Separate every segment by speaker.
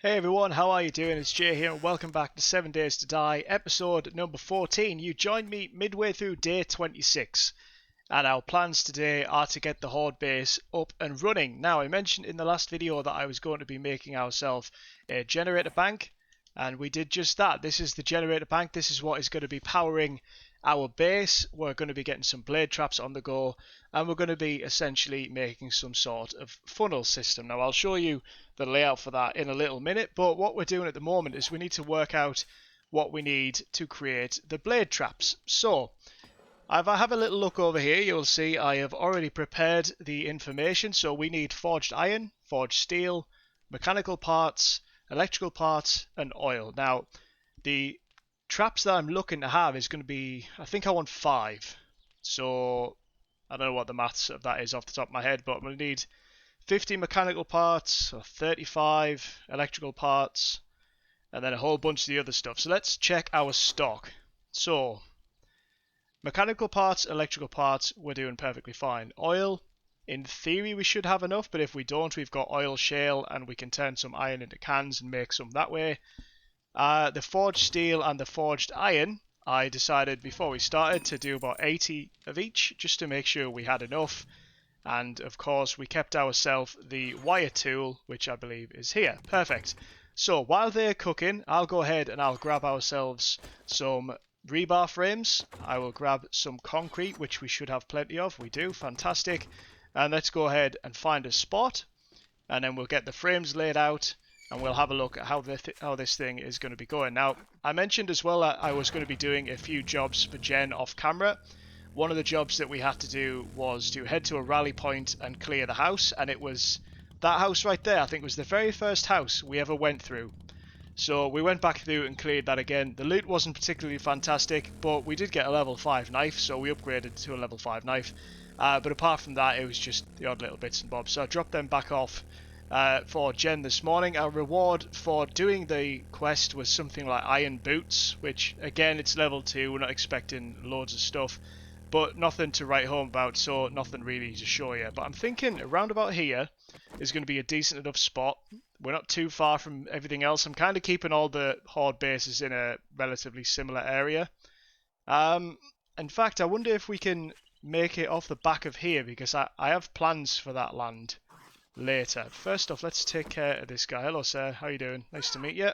Speaker 1: Hey everyone, how are you doing? It's Jay here and welcome back to 7 Days to Die, episode number 14. You joined me midway through day 26 and our plans today are to get the Horde base up and running. Now, I mentioned in the last video that I was going to be making ourselves a generator bank and we did just that. This is the generator bank. This is what is going to be powering our base. We're going to be getting some blade traps on the go and we're going to be essentially making some sort of funnel system. Now, I'll show you the layout for that in a little minute, but what we're doing at the moment is we need to work out what we need to create the blade traps. So if I have a little look over here, you'll see I have already prepared the information. So we need forged iron, forged steel, mechanical parts, electrical parts, and oil. Now, the traps that I'm looking to have is going to be, I think I want 5. So I don't know what the maths of that is off the top of my head, but I'm going to need 50 mechanical parts, or 35 electrical parts, and then a whole bunch of the other stuff. So let's check our stock. So mechanical parts, electrical parts, we're doing perfectly fine. Oil, in theory we should have enough, but if we don't, we've got oil shale and we can turn some iron into cans and make some that way. The forged steel and the forged iron, I decided before we started to do about 80 of each, just to make sure we had enough. And of course we kept ourselves the wire tool, which I believe is here. Perfect. So while they're cooking, I'll go ahead and I'll grab ourselves some rebar frames. I will grab some concrete, which we should have plenty of. We do. Fantastic. And let's go ahead and find a spot. And then we'll get the frames laid out. And we'll have a look at how this thing is going to be going. Now, I mentioned as well that I was going to be doing a few jobs for Jen off camera. One of the jobs that we had to do was to head to a rally point and clear the house, and it was that house right there. I think it was the very first house we ever went through. So we went back through and cleared that again. The loot wasn't particularly fantastic, but we did get a level 5 knife, so we upgraded to a level 5 knife. But apart from that, it was just the odd little bits and bobs. So I dropped them back off for Jen this morning. Our reward for doing the quest was something like iron boots, which again, it's level 2. We're not expecting loads of stuff. But nothing to write home about, so nothing really to show you. But I'm thinking around about here is going to be a decent enough spot. We're not too far from everything else. I'm kind of keeping all the Horde bases in a relatively similar area. In fact, I wonder if we can make it off the back of here, because I have plans for that land later. First off, let's take care of this guy. Hello, sir. How you doing? Nice to meet you.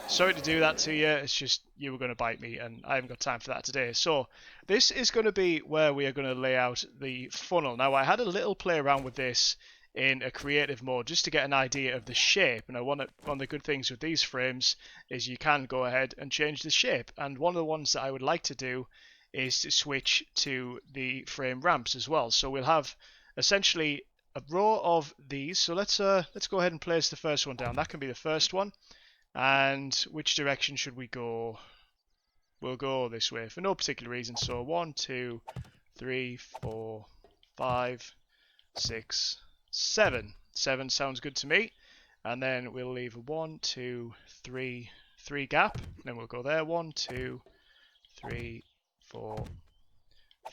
Speaker 1: Sorry to do that to you, it's just you were going to bite me and I haven't got time for that today. So this is going to be where we are going to lay out the funnel. Now, I had a little play around with this in a creative mode just to get an idea of the shape. And one of the good things with these frames is you can go ahead and change the shape. And one of the ones that I would like to do is to switch to the frame ramps as well. So we'll have essentially a row of these. So let's go ahead and place the first one down. That can be the first one. And which direction should we go? We'll go this way for no particular reason. So 1, 2, 3, 4, 5, 6, 7. 7 sounds good to me. And then we'll leave a 1, 2, 3 gap. Then we'll go there. 1, 2, 3, 4,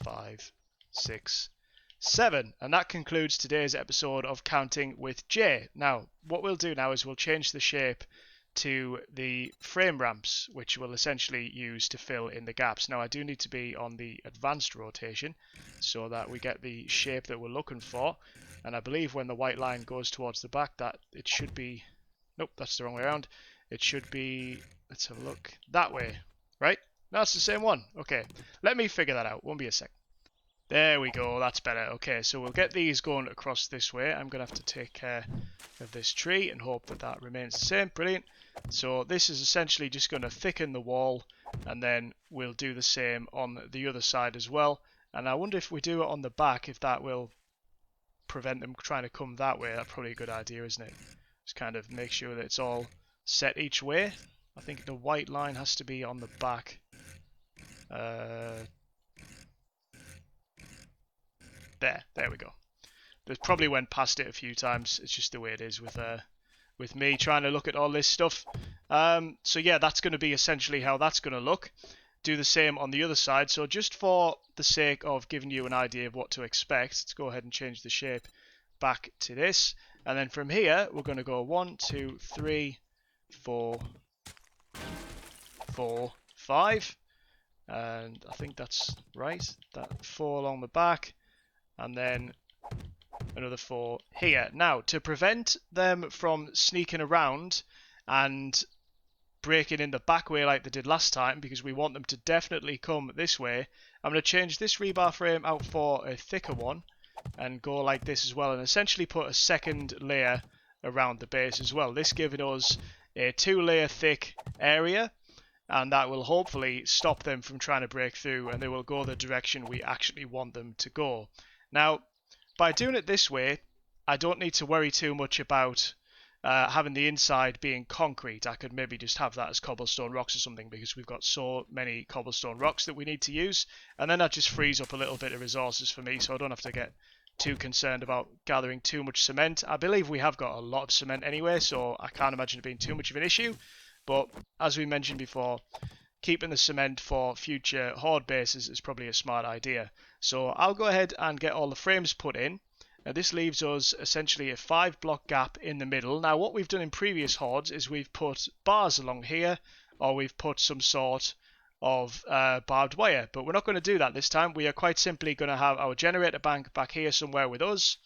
Speaker 1: 5, 6, 7. And that concludes today's episode of Counting with Jay. Now, what we'll do now is we'll change the shape to the frame ramps, which we'll essentially use to fill in the gaps. Now, I do need to be on the advanced rotation so that we get the shape that we're looking for. And I believe when the white line goes towards the back, that it should be... Nope, that's the wrong way around. It should be... Let's have a look. That way, right? No, it's the same one. Okay, let me figure that out. Won't be a sec. There we go, that's better. Okay, so we'll get these going across this way. I'm going to have to take care of this tree and hope that that remains the same. Brilliant. So this is essentially just going to thicken the wall, and then we'll do the same on the other side as well. And I wonder if we do it on the back, if that will prevent them trying to come that way. That's probably a good idea, isn't it? Just kind of make sure that it's all set each way. I think the white line has to be on the back. There we go. They probably went past it a few times. It's just the way it is with me trying to look at all this stuff. So yeah, that's going to be essentially how that's going to look. Do the same on the other side. So just for the sake of giving you an idea of what to expect, let's go ahead and change the shape back to this. And then from here, we're going to go 1, 2, 3, 4, 4, 5. And I think that's right. That 4 along the back, and then another 4 here. Now, to prevent them from sneaking around and breaking in the back way like they did last time, because we want them to definitely come this way, I'm going to change this rebar frame out for a thicker one and go like this as well, and essentially put a second layer around the base as well. This giving us a 2-layer thick area, and that will hopefully stop them from trying to break through, and they will go the direction we actually want them to go. Now, by doing it this way, I don't need to worry too much about having the inside being concrete. I could maybe just have that as cobblestone rocks or something, because we've got so many cobblestone rocks that we need to use, and then that just frees up a little bit of resources for me, so I don't have to get too concerned about gathering too much cement. I believe we have got a lot of cement anyway, so I can't imagine it being too much of an issue. But as we mentioned before, keeping the cement for future horde bases is probably a smart idea. So I'll go ahead and get all the frames put in. Now this leaves us essentially a 5-block gap in the middle. Now what we've done in previous hordes is we've put bars along here, or we've put some sort of barbed wire, but we're not going to do that this time. We are quite simply going to have our generator bank back here somewhere with us,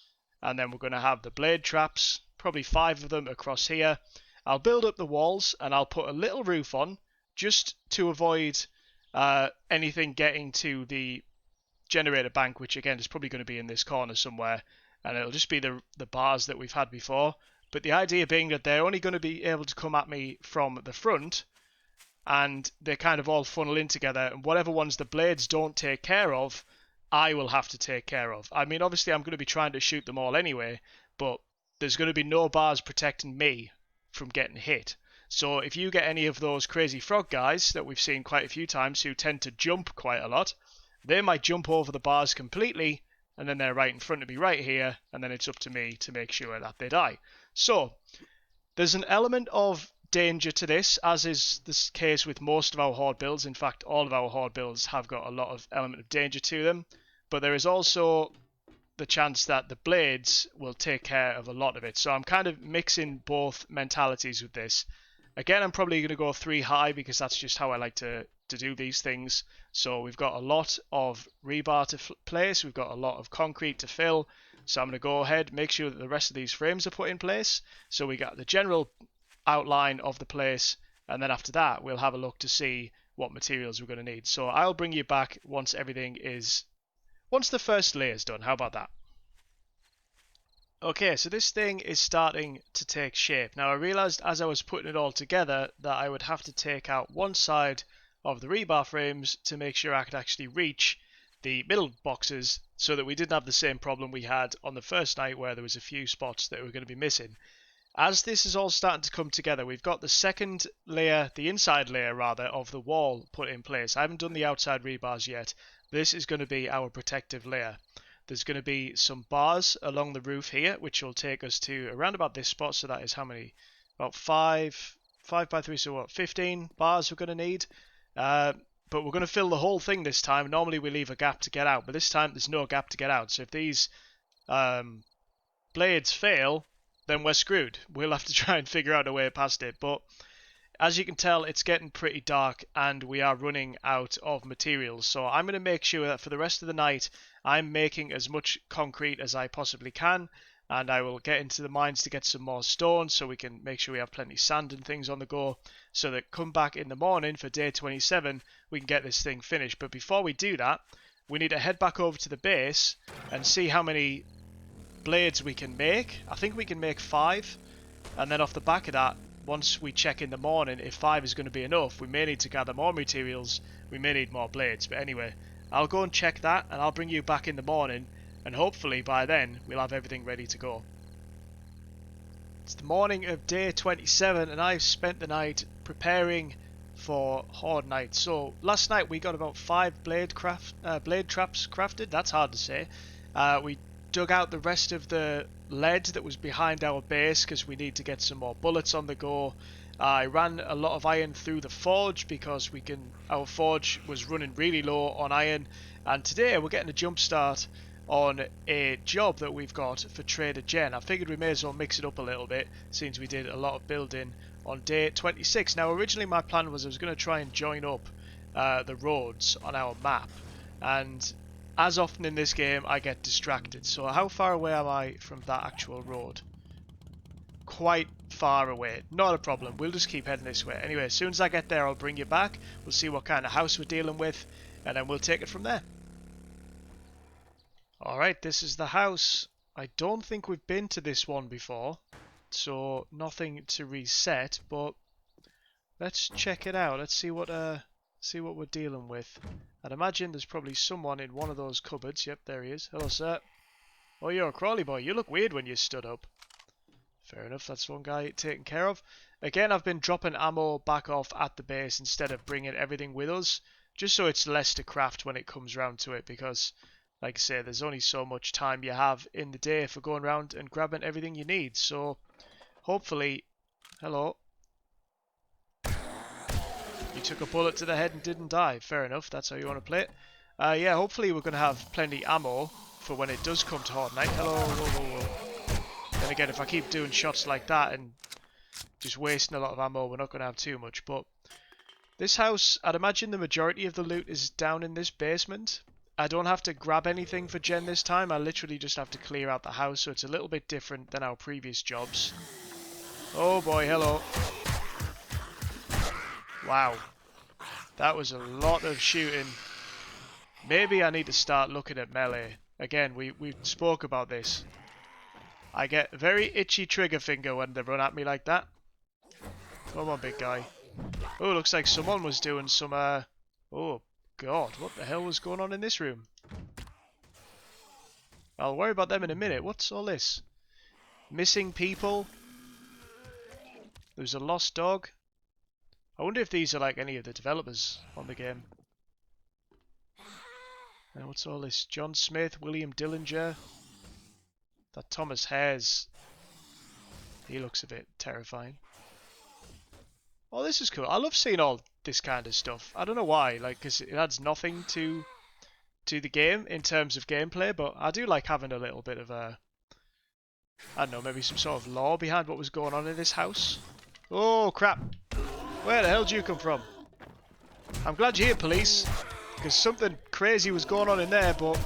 Speaker 1: and then we're going to have the blade traps, probably 5 of them across here. I'll build up the walls and I'll put a little roof on just to avoid anything getting to the generator bank, which again is probably going to be in this corner somewhere, and it'll just be the bars that we've had before. But the idea being that they're only going to be able to come at me from the front, and they kind of all funnel in together, and whatever ones the blades don't take care of, I will have to take care of. I mean, obviously I'm going to be trying to shoot them all anyway, but there's going to be no bars protecting me from getting hit. So if you get any of those crazy frog guys that we've seen quite a few times who tend to jump quite a lot, they might jump over the bars completely, and then they're right in front of me right here, and then it's up to me to make sure that they die. So there's an element of danger to this, as is the case with most of our horde builds. In fact, all of our horde builds have got a lot of element of danger to them, but there is also the chance that the blades will take care of a lot of it. So I'm kind of mixing both mentalities with this. Again, I'm probably going to go 3 high because that's just how I like to do these things. So we've got a lot of rebar to place, we've got a lot of concrete to fill, so I'm going to go ahead, make sure that the rest of these frames are put in place. So we got the general outline of the place, and then after that we'll have a look to see what materials we're going to need. So I'll bring you back once the first layer is done. How about that? Okay, so this thing is starting to take shape. Now I realized as I was putting it all together that I would have to take out one side of the rebar frames to make sure I could actually reach the middle boxes, so that we didn't have the same problem we had on the first night where there was a few spots that were going to be missing. As this is all starting to come together, we've got the second layer, the inside layer rather, of the wall put in place. I haven't done the outside rebars yet. This is going to be our protective layer. There's going to be some bars along the roof here, which will take us to around about this spot. So that is how many? About 5 by 3, so what, 15 bars we're going to need. But we're going to fill the whole thing this time. Normally we leave a gap to get out, but this time there's no gap to get out. So if these blades fail, then we're screwed. We'll have to try and figure out a way past it. But as you can tell, it's getting pretty dark and we are running out of materials. So I'm going to make sure that for the rest of the night, I'm making as much concrete as I possibly can. And I will get into the mines to get some more stone so we can make sure we have plenty of sand and things on the go, so that come back in the morning for day 27, we can get this thing finished. But before we do that, we need to head back over to the base and see how many blades we can make. I think we can make 5, and then off the back of that, once we check in the morning if 5 is going to be enough, we may need to gather more materials, we may need more blades. But anyway, I'll go and check that and I'll bring you back in the morning, and hopefully by then we'll have everything ready to go. It's the morning of day 27 and I've spent the night preparing for horde night. So last night we got about 5 blade traps crafted. That's hard to say. We dug out the rest of the lead that was behind our base because we need to get some more bullets on the go. I ran a lot of iron through the forge because our forge was running really low on iron, and today we're getting a jump start on a job that we've got for Trader Jen. I figured we may as well mix it up a little bit since we did a lot of building on day 26. Now originally my plan was I was going to try and join up the roads on our map, and as often in this game I get distracted. So how far away am I from that actual road? Quite far away. Not a problem, we'll just keep heading this way. Anyway, as soon as I get there I'll bring you back, we'll see what kind of house we're dealing with, and then we'll take it from there. Alright, this is the house. I don't think we've been to this one before, so nothing to reset, but let's check it out. Let's see what we're dealing with. I'd imagine there's probably someone in one of those cupboards. Yep, there he is. Hello, sir. Oh, you're a crawly boy. You look weird when you stood up. Fair enough, that's one guy taken care of. Again, I've been dropping ammo back off at the base instead of bringing everything with us, just so it's less to craft when it comes round to it, because like I say, there's only so much time you have in the day for going around and grabbing everything you need. So hopefully, hello, you took a bullet to the head and didn't die. Fair enough, that's how you want to play it. Yeah, hopefully we're going to have plenty ammo for when it does come to Horde Night. Hello, whoa, whoa, whoa. Then again, if I keep doing shots like that and just wasting a lot of ammo, we're not going to have too much. But this house, I'd imagine the majority of the loot is down in this basement. I don't have to grab anything for Jen this time, I literally just have to clear out the house, so it's a little bit different than our previous jobs. Oh boy, hello. Wow. That was a lot of shooting. Maybe I need to start looking at melee. Again, we spoke about this. I get a very itchy trigger finger when they run at me like that. Come on, big guy. Oh, looks like someone was doing some, oh god, what the hell was going on in this room? I'll worry about them in a minute. What's all this? Missing people? There's a lost dog. I wonder if these are like any of the developers on the game. And what's all this? John Smith, William Dillinger. That Thomas Hare's. He looks a bit terrifying. Oh, this is cool. I love seeing all this kind of stuff. I don't know why, like, because it adds nothing to the game in terms of gameplay, but I do like having a little bit of a, I don't know, maybe some sort of lore behind what was going on in this house. Oh crap! Where the hell did you come from? I'm glad you're here, police, because something crazy was going on in there, but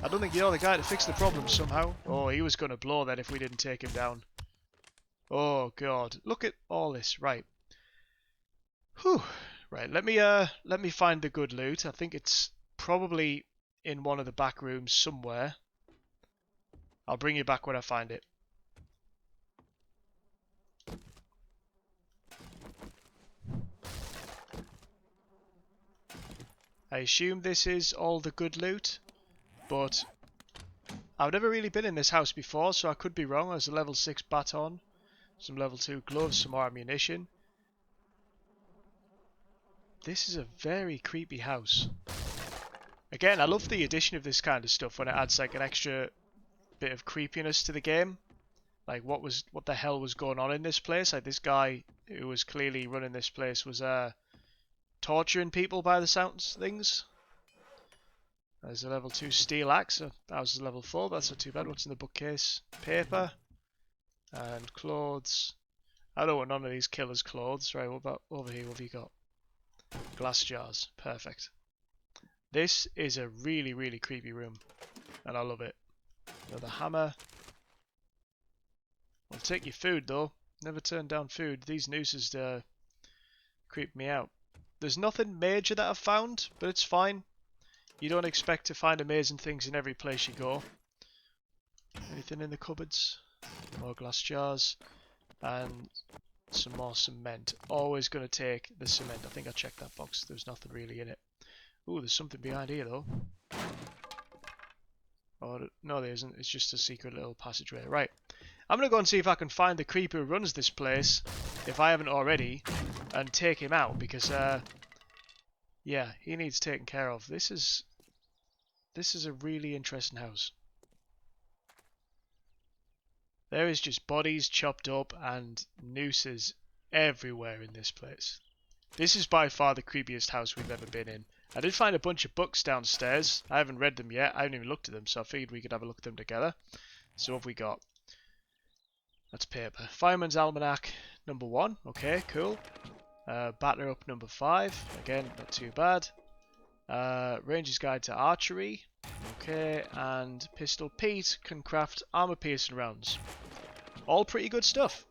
Speaker 1: I don't think you're the guy to fix the problem somehow. Oh, he was going to blow then if we didn't take him down. Oh god, look at all this. Right. Whew. Right, let me find the good loot. I think it's probably in one of the back rooms somewhere. I'll bring you back when I find it. I assume this is all the good loot, but I've never really been in this house before, so I could be wrong. There's a level 6 baton, some level 2 gloves, some more ammunition. This is a very creepy house. Again, I love the addition of this kind of stuff when it adds like an extra bit of creepiness to the game. Like what the hell was going on in this place? Like this guy who was clearly running this place was torturing people by the sounds of things. There's a level 2 steel axe. That was a level 4, but that's not too bad. What's in the bookcase? Paper and clothes. I don't want none of these killers' clothes. Right, what about over here? What have you got? Glass jars. Perfect. This is a really, really creepy room, and I love it. Another hammer. I'll take your food though. Never turn down food. These nooses creep me out. There's nothing major that I've found, but it's fine. You don't expect to find amazing things in every place you go. Anything in the cupboards? More glass jars. And some more cement. Always going to take the cement. I think I checked that box. There's nothing really in it. Ooh, there's something behind here though. Oh, no there isn't. It's just a secret little passageway. Right. I'm going to go and see if I can find the creeper who runs this place, if I haven't already, and take him out, because yeah, he needs taken care of. This is a really interesting house. There is just bodies chopped up and nooses everywhere in this place. This is by far the creepiest house we've ever been in. I did find a bunch of books downstairs. I haven't read them yet. I haven't even looked at them, so I figured we could have a look at them together. So what have we got? That's paper. Fireman's Almanac number 1. Okay, cool. Batter Up number 5. Again, not too bad. Ranger's Guide to Archery. Okay, and Pistol Pete can craft armor piercing rounds. All pretty good stuff.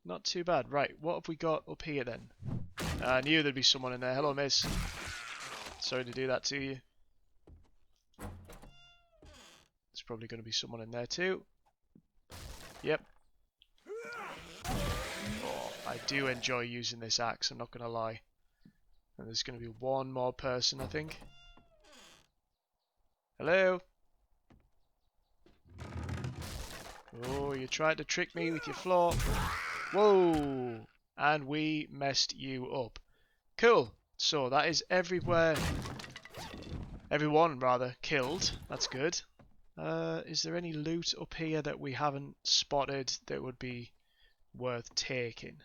Speaker 1: Not too bad. Right, what have we got up here then? I knew there'd be someone in there. Hello, miss. Sorry to do that to you. There's probably going to be someone in there too. Yep. Oh, I do enjoy using this axe, I'm not going to lie. And there's going to be one more person, I think. Hello? Oh, you tried to trick me with your floor. Whoa! And we messed you up. Cool. So that is everywhere. Everyone, rather, killed. That's good. Is there any loot up here that we haven't spotted that would be worth taking?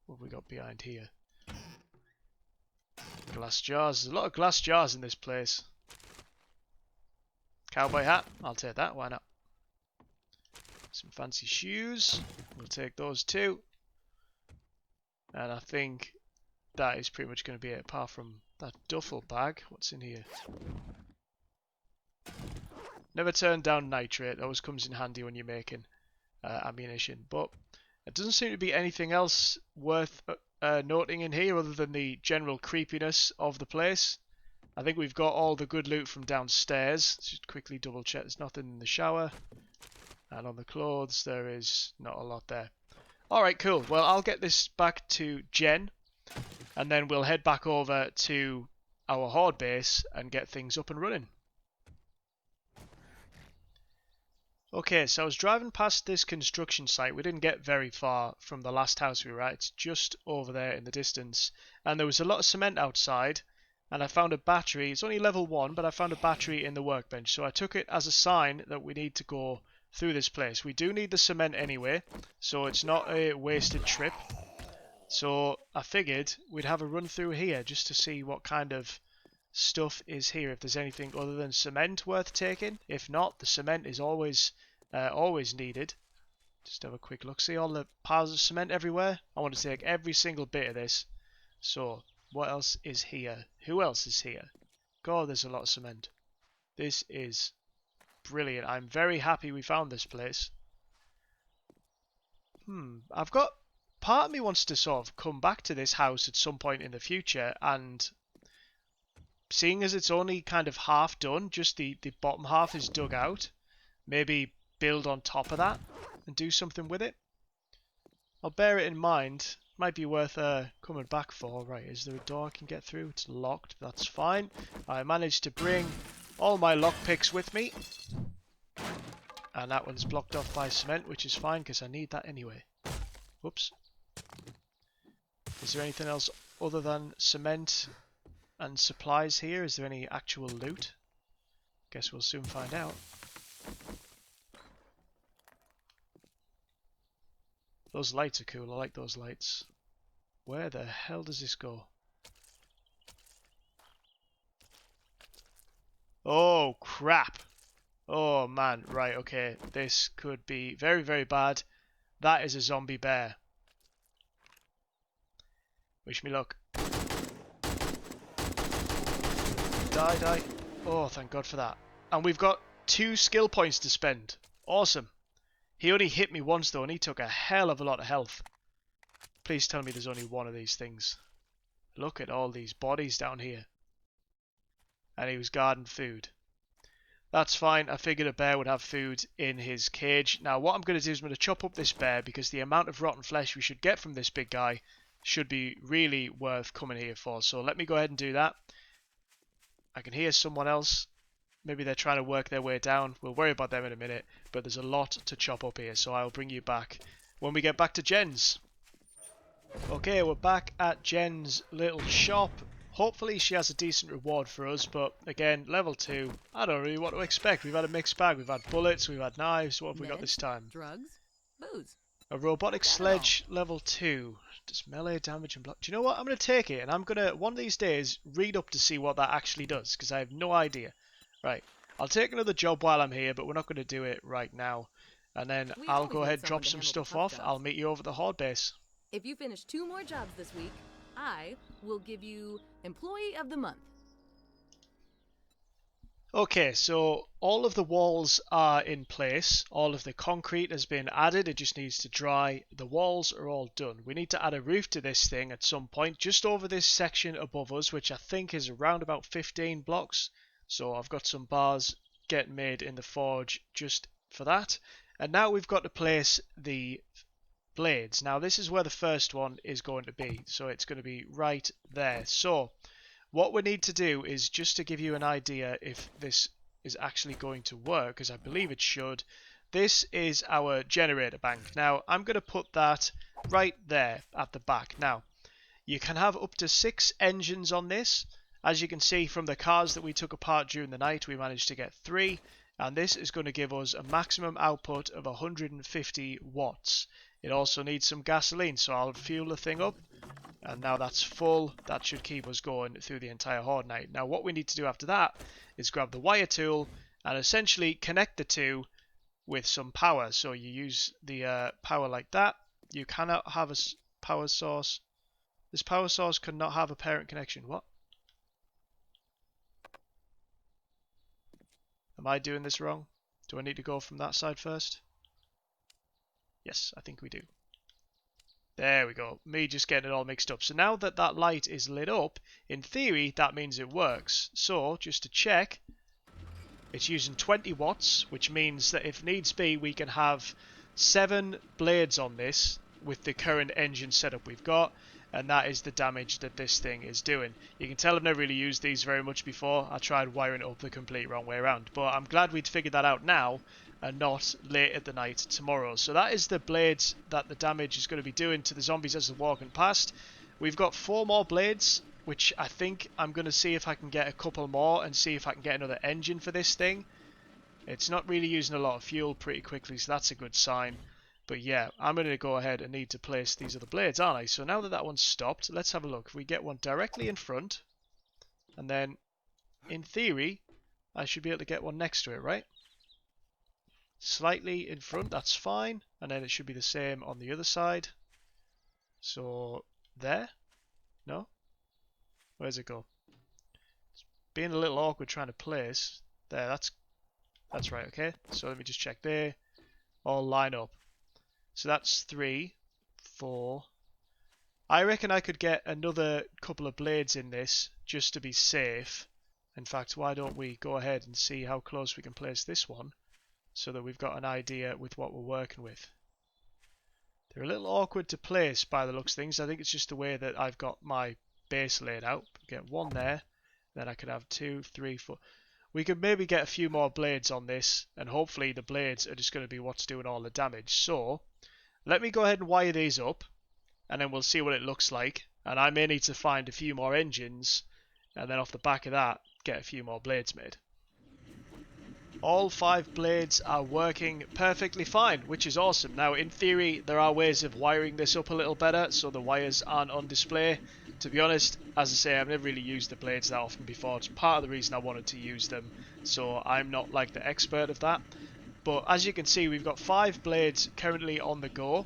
Speaker 1: What have we got behind here? Glass jars. There's a lot of glass jars in this place. Cowboy hat. I'll take that. Why not? Some fancy shoes. We'll take those too. And I think that is pretty much going to be it, apart from that duffel bag. What's in here? Never turn down nitrate. Always comes in handy when you're making ammunition. But it doesn't seem to be anything else worth noting in here other than the general creepiness of the place. I think we've got all the good loot from downstairs. Let's just quickly double check. There's nothing in the shower. And on the clothes, there is not a lot there. Alright, cool. Well, I'll get this back to Jen. And then we'll head back over to our horde base and get things up and running. Okay, so I was driving past this construction site. We didn't get very far from the last house we were at. It's just over there in the distance. And there was a lot of cement outside. And I found a battery. It's only level 1, but I found a battery in the workbench. So I took it as a sign that we need to go through this place. We do need the cement anyway, so it's not a wasted trip. So I figured we'd have a run through here just to see what kind of stuff is here, if there's anything other than cement worth taking. If not, the cement is always needed. Just have a quick look. See all the piles of cement everywhere? I want to take every single bit of this. So what else is here? Who else is here? God, there's a lot of cement. This is brilliant. I'm very happy we found this place. I've got... Part of me wants to sort of come back to this house at some point in the future, and seeing as it's only kind of half done, just the bottom half is dug out, maybe build on top of that and do something with it. I'll bear it in mind. Might be worth coming back for. Right, is there a door I can get through? It's locked. That's fine. I managed to bring all my lockpicks with me. And that one's blocked off by cement, which is fine because I need that anyway. Whoops. Is there anything else other than cement and supplies here? Is there any actual loot? Guess we'll soon find out. Those lights are cool. I like those lights. Where the hell does this go? Oh, crap. Oh, man. Right, okay. This could be very, very bad. That is a zombie bear. Wish me luck. Die, die. Oh, thank God for that. And we've got 2 skill points to spend. Awesome. He only hit me once though, and he took a hell of a lot of health. Please tell me there's only one of these things. Look at all these bodies down here. And he was guarding food. That's fine. I figured a bear would have food in his cage. Now what I'm going to do is I'm going to chop up this bear, because the amount of rotten flesh we should get from this big guy should be really worth coming here for. So let me go ahead and do that. I can hear someone else. Maybe they're trying to work their way down. We'll worry about them in a minute. But there's a lot to chop up here, so I'll bring you back when we get back to Jen's. Okay, we're back at Jen's little shop. Hopefully she has a decent reward for us, but again, level 2, I don't really know what to expect. We've had a mixed bag. We've had bullets, we've had knives. What have we got this time?
Speaker 2: Drugs, booze.
Speaker 1: A robotic sledge level 2. Does melee damage and block. Do you know what? I'm going to take it and I'm going to, one of these days, read up to see what that actually does, because I have no idea. Right. I'll take another job while I'm here, but we're not going to do it right now. And then I'll go ahead and drop some stuff off. I'll meet you over at the Horde base.
Speaker 2: If you finish 2 more jobs this week, I will give you Employee of the Month.
Speaker 1: Okay, so all of the walls are in place. All of the concrete has been added. It just needs to dry. The walls are all done. We need to add a roof to this thing at some point, just over this section above us, which I think is around about 15 blocks. So I've got some bars getting made in the forge just for that. And now we've got to place the blades. Now this is where the first one is going to be. So it's going to be right there. So what we need to do is, just to give you an idea if this is actually going to work, because I believe it should, this is our generator bank. Now, I'm going to put that right there at the back. Now, you can have up to 6 engines on this. As you can see from the cars that we took apart during the night, we managed to get 3, and this is going to give us a maximum output of 150 watts. It also needs some gasoline, so I'll fuel the thing up. And now that's full. That should keep us going through the entire Horde night. Now what we need to do after that is grab the wire tool and essentially connect the two with some power. So you use the power like that. You cannot have a power source. This power source cannot have a parent connection. What? Am I doing this wrong? Do I need to go from that side first? Yes, I think we do. There we go. Me just getting it all mixed up. So now that that light is lit up, in theory, that means it works. So, just to check, it's using 20 watts, which means that if needs be, we can have 7 blades on this with the current engine setup we've got, and that is the damage that this thing is doing. You can tell I've never really used these very much before. I tried wiring it up the complete wrong way around, but I'm glad we'd figured that out now, and not late at the night tomorrow. So that is the blades that the damage is going to be doing to the zombies as they're walking past. We've got 4 more blades, which I think I'm going to see if I can get a couple more and see if I can get another engine for this thing. It's not really using a lot of fuel pretty quickly, so that's a good sign. But yeah, I'm going to go ahead and need to place these other blades, aren't I? So now that that one's stopped, let's have a look. If we get one directly in front, and then in theory, I should be able to get one next to it, right? Slightly in front, that's fine, and then it should be the same on the other side. So there? No? Where's it go? It's being a little awkward trying to place. There, that's right, okay. So let me just check there. All line up. So that's 3, 4. I reckon I could get another couple of blades in this just to be safe. In fact, why don't we go ahead and see how close we can place this one, so that we've got an idea with what we're working with. They're a little awkward to place by the looks of things. I think it's just the way that I've got my base laid out. Get one there, then I could have 2, 3, 4. We could maybe get a few more blades on this, and hopefully the blades are just going to be what's doing all the damage. So, let me go ahead and wire these up, and then we'll see what it looks like. And I may need to find a few more engines, and then off the back of that, get a few more blades made. All 5 blades are working perfectly fine, which is awesome. Now, in theory, there are ways of wiring this up a little better, so the wires aren't on display. To be honest, as I say, I've never really used the blades that often before. It's part of the reason I wanted to use them, so I'm not like the expert of that. But as you can see, we've got 5 blades currently on the go.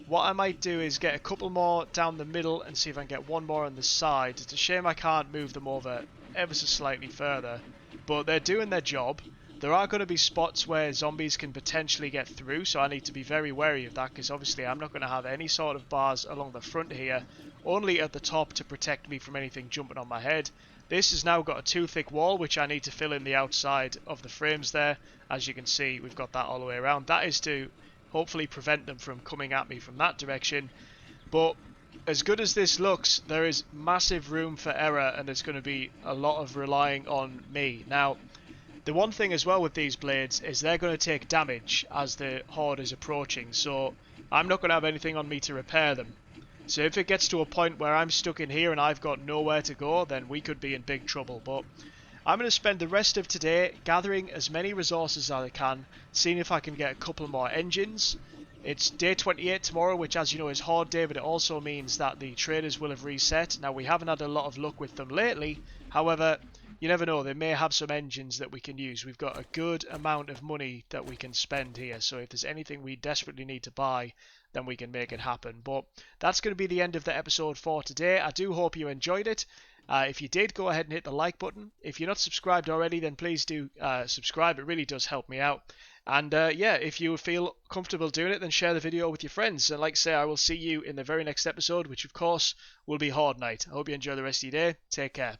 Speaker 1: What I might do is get a couple more down the middle and see if I can get one more on the side. It's a shame I can't move them over ever so slightly further, but they're doing their job. There are going to be spots where zombies can potentially get through, so I need to be very wary of that, because obviously I'm not going to have any sort of bars along the front here, only at the top to protect me from anything jumping on my head. This has now got a 2 thick wall, which I need to fill in the outside of the frames there. As you can see, we've got that all the way around. That is to hopefully prevent them from coming at me from that direction. But as good as this looks, there is massive room for error, and there's going to be a lot of relying on me. Now, the one thing as well with these blades is they're going to take damage as the horde is approaching, so I'm not going to have anything on me to repair them. So if it gets to a point where I'm stuck in here and I've got nowhere to go, then we could be in big trouble. But I'm going to spend the rest of today gathering as many resources as I can, seeing if I can get a couple more engines, It's day 28 tomorrow, which, as you know, is hard day, but it also means that the traders will have reset. Now, we haven't had a lot of luck with them lately. However, you never know, they may have some engines that we can use. We've got a good amount of money that we can spend here, so if there's anything we desperately need to buy, then we can make it happen. But that's going to be the end of the episode for today. I do hope you enjoyed it. If you did, go ahead and hit the like button. If you're not subscribed already, then please do subscribe. It really does help me out. And yeah, if you feel comfortable doing it, then share the video with your friends. And like I say, I will see you in the very next episode, which of course will be Horde Night. I hope you enjoy the rest of your day. Take care.